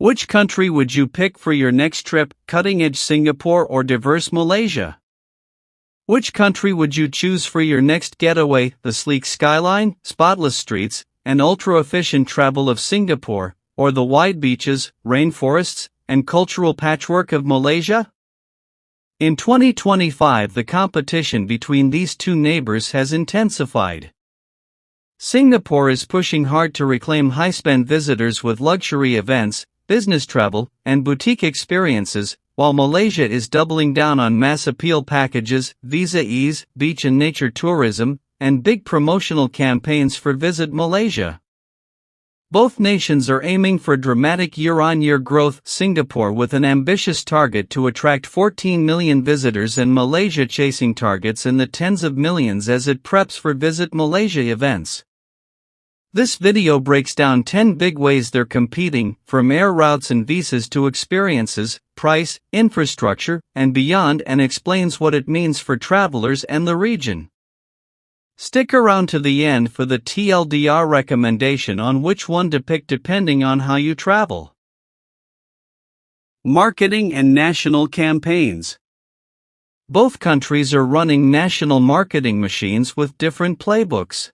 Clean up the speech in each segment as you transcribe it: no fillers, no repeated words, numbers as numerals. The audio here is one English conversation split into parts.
Which country would you pick for your next trip, cutting-edge Singapore or diverse Malaysia? Which country would you choose for your next getaway, the sleek skyline, spotless streets, and ultra-efficient travel of Singapore, or the wide beaches, rainforests, and cultural patchwork of Malaysia? In 2025, the competition between these two neighbors has intensified. Singapore is pushing hard to reclaim high-spend visitors with luxury events, business travel, and boutique experiences, while Malaysia is doubling down on mass appeal packages, visa ease, beach and nature tourism, and big promotional campaigns for Visit Malaysia. Both nations are aiming for dramatic year-on-year growth, Singapore with an ambitious target to attract 14 million visitors and Malaysia chasing targets in the tens of millions as it preps for Visit Malaysia events. This video breaks down 10 big ways they're competing, from air routes and visas to experiences, price, infrastructure, and beyond, and explains what it means for travelers and the region. Stick around to the end for the TLDR recommendation on which one to pick depending on how you travel. Marketing and national campaigns. Both countries are running national marketing machines with different playbooks.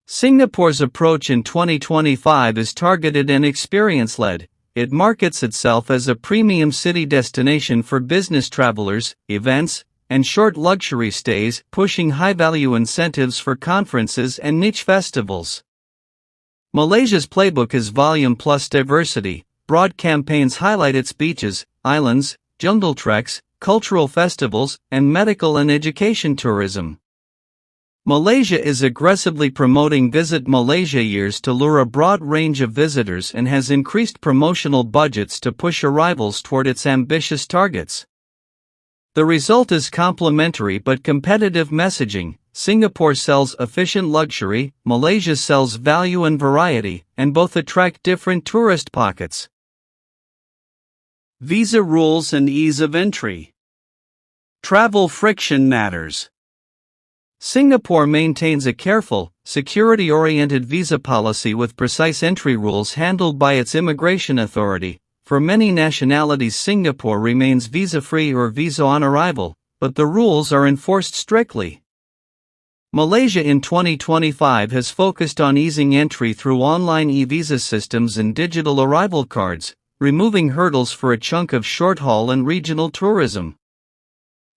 Singapore's approach in 2025 is targeted and experience-led. It markets itself as a premium city destination for business travelers, events, and short luxury stays, pushing high-value incentives for conferences and niche festivals. Malaysia's playbook is volume plus diversity. Broad campaigns highlight its beaches, islands, jungle treks, cultural festivals, and medical and education tourism. Malaysia is aggressively promoting Visit Malaysia years to lure a broad range of visitors and has increased promotional budgets to push arrivals toward its ambitious targets. The result is complementary but competitive messaging. Singapore sells efficient luxury, Malaysia sells value and variety, and both attract different tourist pockets. Visa rules and ease of entry. Travel friction matters. Singapore maintains a careful, security-oriented visa policy with precise entry rules handled by its immigration authority. For many nationalities, Singapore remains visa-free or visa on arrival, but the rules are enforced strictly. Malaysia in 2025 has focused on easing entry through online e-visa systems and digital arrival cards, removing hurdles for a chunk of short-haul and regional tourism.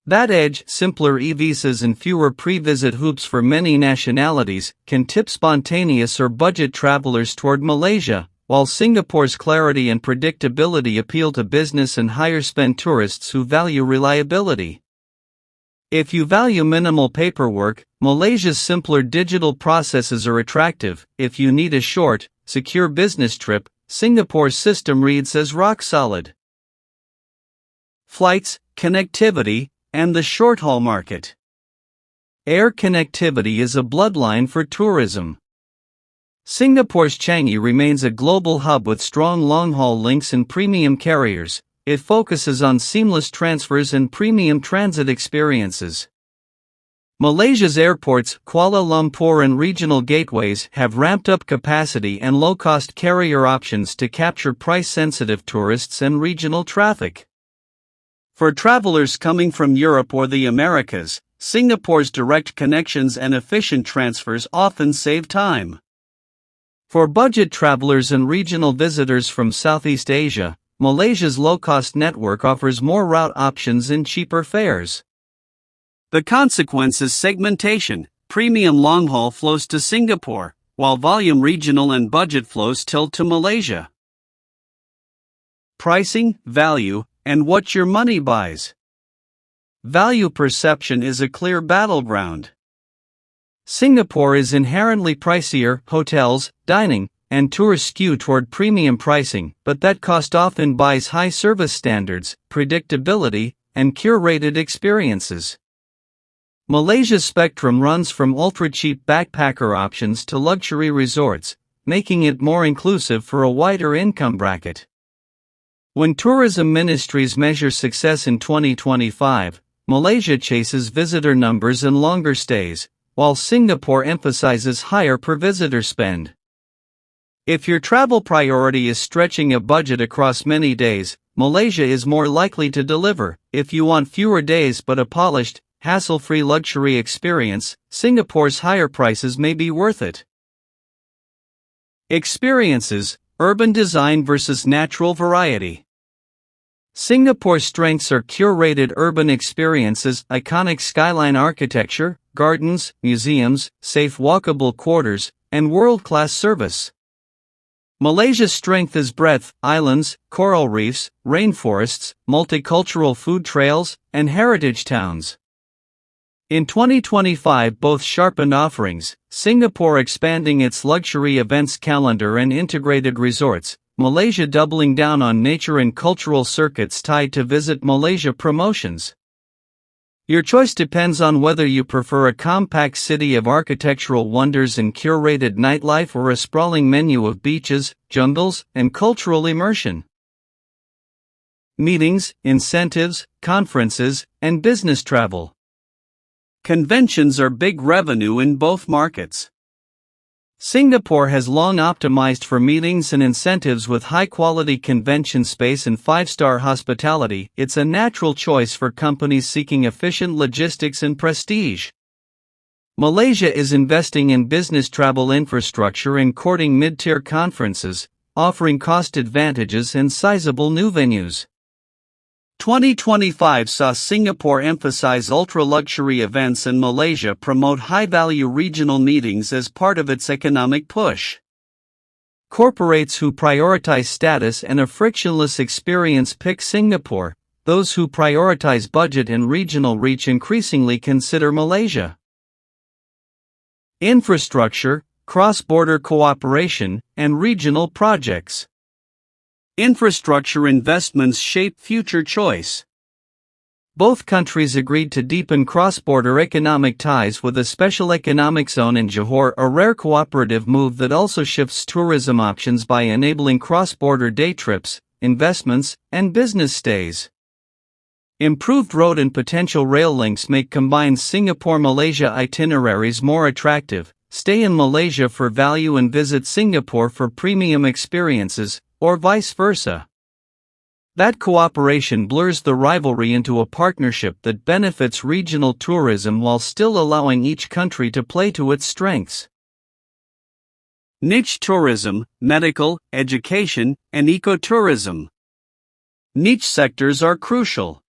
That edge, simpler e-visas and fewer pre-visit hoops for many nationalities, can tip spontaneous or budget travelers toward Malaysia, while Singapore's clarity and predictability appeal to business and higher-spend tourists who value reliability. If you value minimal paperwork, Malaysia's simpler digital processes are attractive. If you need a short, secure business trip, Singapore's system reads as rock solid. Flights, connectivity, and the short-haul market. Air connectivity is a bloodline for tourism. Singapore's Changi remains a global hub with strong long-haul links and premium carriers. It focuses on seamless transfers and premium transit experiences. Malaysia's airports, Kuala Lumpur and regional gateways have ramped up capacity and low-cost carrier options to capture price-sensitive tourists and regional traffic. For travelers coming from Europe or the Americas, Singapore's direct connections and efficient transfers often save time. For budget travelers and regional visitors from Southeast Asia, Malaysia's low-cost network offers more route options and cheaper fares. The consequence is segmentation. Premium long-haul flows to Singapore, while volume regional and budget flows tilt to Malaysia. Pricing, value, and what your money buys. Value perception is a clear battleground. Singapore is inherently pricier. Hotels, dining, and tours skew toward premium pricing, but that cost often buys high service standards, predictability, and curated experiences. Malaysia's spectrum runs from ultra-cheap backpacker options to luxury resorts, making it more inclusive for a wider income bracket. When tourism ministries measure success in 2025, Malaysia chases visitor numbers and longer stays, while Singapore emphasizes higher per-visitor spend. If your travel priority is stretching a budget across many days, Malaysia is more likely to deliver. If you want fewer days but a polished, hassle-free luxury experience, Singapore's higher prices may be worth it. Experiences, urban design versus natural variety. Singapore's strengths are curated urban experiences, iconic skyline architecture, gardens, museums, safe walkable quarters, and world-class service. Malaysia's strength is breadth, islands, coral reefs, rainforests, multicultural food trails, and heritage towns. In 2025 both sharpened offerings, Singapore expanding its luxury events calendar and integrated resorts, Malaysia doubling down on nature and cultural circuits tied to Visit Malaysia promotions. Your choice depends on whether you prefer a compact city of architectural wonders and curated nightlife or a sprawling menu of beaches, jungles, and cultural immersion. Meetings, incentives, conferences, and business travel. Conventions are big revenue in both markets. Singapore has long optimized for meetings and incentives with high-quality convention space and five-star hospitality. It's a natural choice for companies seeking efficient logistics and prestige. Malaysia is investing in business travel infrastructure and courting mid-tier conferences, offering cost advantages and sizable new venues. 2025 saw Singapore emphasize ultra-luxury events and Malaysia promote high-value regional meetings as part of its economic push. Corporates who prioritize status and a frictionless experience pick Singapore, those who prioritize budget and regional reach increasingly consider Malaysia. Infrastructure, cross-border cooperation, and regional projects. Infrastructure investments shape future choice. Both countries agreed to deepen cross-border economic ties with a special economic zone in Johor, a rare cooperative move that also shifts tourism options by enabling cross-border day trips, investments, and business stays. Improved road and potential rail links make combined Singapore-Malaysia itineraries more attractive. Stay in Malaysia for value and visit Singapore for premium experiences, or vice versa. That cooperation blurs the rivalry into a partnership that benefits regional tourism while still allowing each country to play to its strengths. Niche tourism, medical, education, and ecotourism. Niche sectors are crucial.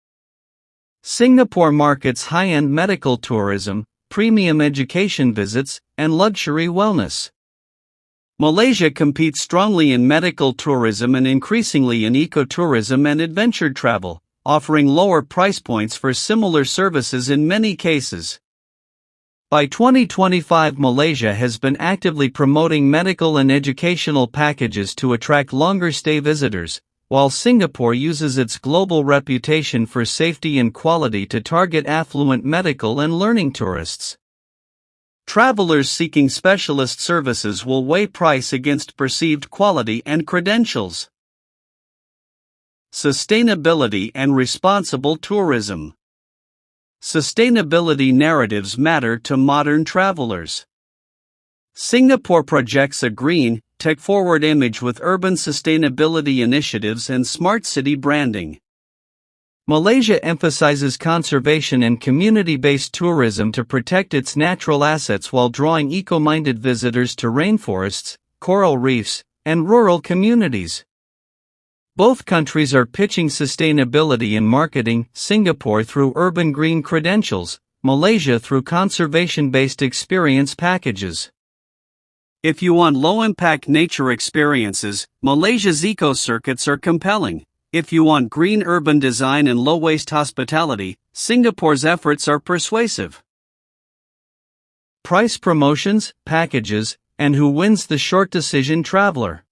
Singapore markets high-end medical tourism, premium education visits, and luxury wellness. Malaysia competes strongly in medical tourism and increasingly in ecotourism and adventure travel, offering lower price points for similar services in many cases. By 2025, Malaysia has been actively promoting medical and educational packages to attract longer stay visitors, while Singapore uses its global reputation for safety and quality to target affluent medical and learning tourists. Travelers seeking specialist services will weigh price against perceived quality and credentials. Sustainability and responsible tourism. Sustainability narratives matter to modern travelers. Singapore projects a green, tech-forward image with urban sustainability initiatives and smart city branding. Malaysia emphasizes conservation and community-based tourism to protect its natural assets while drawing eco-minded visitors to rainforests, coral reefs, and rural communities. Both countries are pitching sustainability in marketing, Singapore through urban green credentials, Malaysia through conservation-based experience packages. If you want low-impact nature experiences, Malaysia's eco-circuits are compelling. If you want green urban design and low-waste hospitality, Singapore's efforts are persuasive. Price promotions, packages, and who wins the short decision traveler.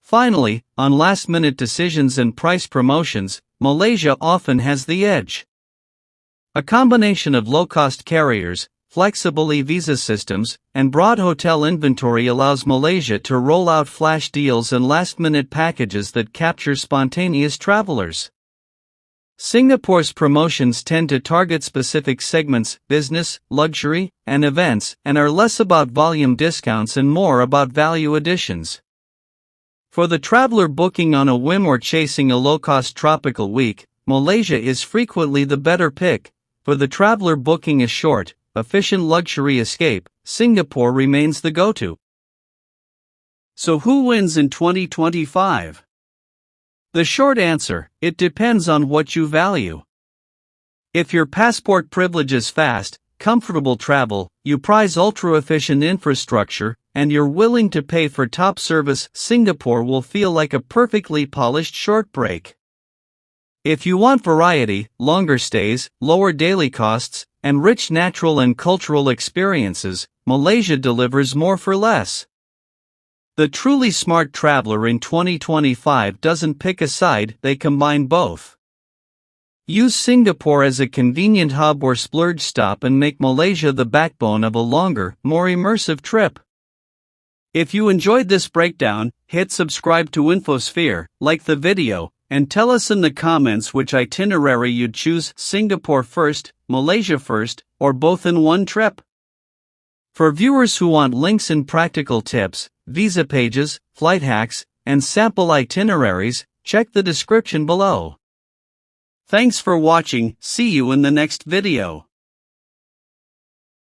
Finally, on last-minute decisions and price promotions, Malaysia often has the edge. A combination of low-cost carriers, flexible e-visa systems, and broad hotel inventory allows Malaysia to roll out flash deals and last-minute packages that capture spontaneous travelers. Singapore's promotions tend to target specific segments, business, luxury, and events, and are less about volume discounts and more about value additions. For the traveler booking on a whim or chasing a low-cost tropical week, Malaysia is frequently the better pick. For the traveler booking a short, efficient luxury escape, Singapore remains the go-to. So who wins in 2025? The short answer, it depends on what you value. If your passport privileges fast, comfortable travel, you prize ultra-efficient infrastructure, and you're willing to pay for top service, Singapore will feel like a perfectly polished short break. If you want variety, longer stays, lower daily costs, and rich natural and cultural experiences, Malaysia delivers more for less. The truly smart traveler in 2025 doesn't pick a side, they combine both. Use Singapore as a convenient hub or splurge stop and make Malaysia the backbone of a longer, more immersive trip. If you enjoyed this breakdown, hit subscribe to infoSphere, like the video, and tell us in the comments which itinerary you'd choose, Singapore first, Malaysia first, or both in one trip. For viewers who want links and practical tips, visa pages, flight hacks, and sample itineraries, check the description below. Thanks for watching, see you in the next video.